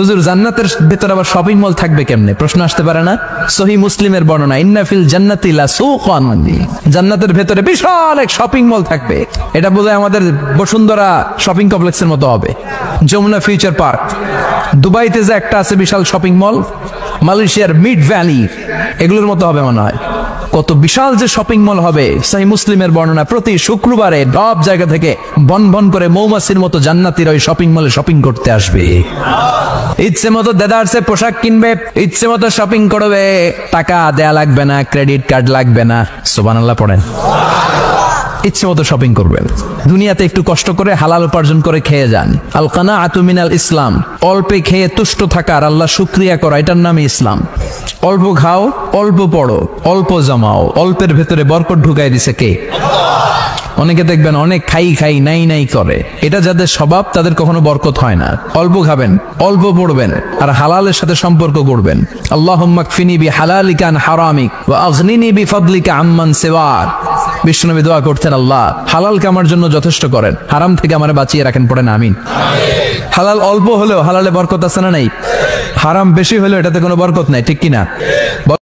হুজুর জান্নাতের ভেতরে আবার শপিং মল থাকবে কেমনে? প্রশ্ন আসতে পারে না? সহিহ মুসলিমের বর্ণনা, ইন্না ফিল জান্নাতি লাসুকান, জান্নাতের ভেতরে বিশাল এক শপিং মল থাকবে। এটা বোধহয় আমাদের বসুন্ধরা শপিং কমপ্লেক্সের মতো হবে, যমুনা ফিউচার পার্ক। দুবাইতে যে একটা আছে বিশাল শপিং মল, মালয়েশিয়ার মিড ভ্যালি, এগুলোর মতো হবে মনে হয়। কত বিশাল যে শপিং মল হবে। সহিহ মুসলিমের বর্ণনা, প্রতি শুক্রবারে সব জায়গা থেকে বন বন করে মৌমাছির মতো জান্নাতীরা ওই শপিং মলে শপিং করতে আসবে। ইচ্ছে মতো দেদারসে পোশাক কিনবে, ইচ্ছে মতো শপিং করবে, টাকা দেয়া লাগবে না, ক্রেডিট কার্ড লাগবে না। সুবহানাল্লাহ পড়েন। ইচ্ছে মতো শপিং করবেন। দুনিয়াতে একটু কষ্ট করে হালাল উপার্জন করে খেয়ে যান। আল কানাআতু মিনাল ইসলাম, অল্পে খেয়ে তুষ্ট থাকা আর আল্লাহ শুকরিয়া করা, এটার নামই ইসলাম। অল্প খাও, অল্প পড়ো, অল্প জমাও, অল্পের ভেতরে বরকত ঢুকাই দিছে কে? অনেকে দেখবেন অনেক খাই খাই নাই নাই করে, এটা যাদের স্বভাব তাদের কখনো বরকত হয় না। অল্প খাবেন, অল্প পড়বেন, আর হালালের সাথে সম্পর্ক করবেন। আল্লাহুম্মা কফিনি বিহালালিকা আন হারামিক ওয়া আগনিনি বিফাদলিকা আম্মান সিওয়াক। বিষ্ণুনবী দোয়া করতেন, আল্লাহ হালালকে আমার জন্য যথেষ্ট করেন, হারাম থেকে আমারে বাঁচিয়ে রাখেন। পড়েন আমিন। হালাল অল্প হলেও হালালে বরকত আছে না নাই? হারাম বেশি হলেও এটাতে কোনো বরকত নাই, ঠিক কিনা?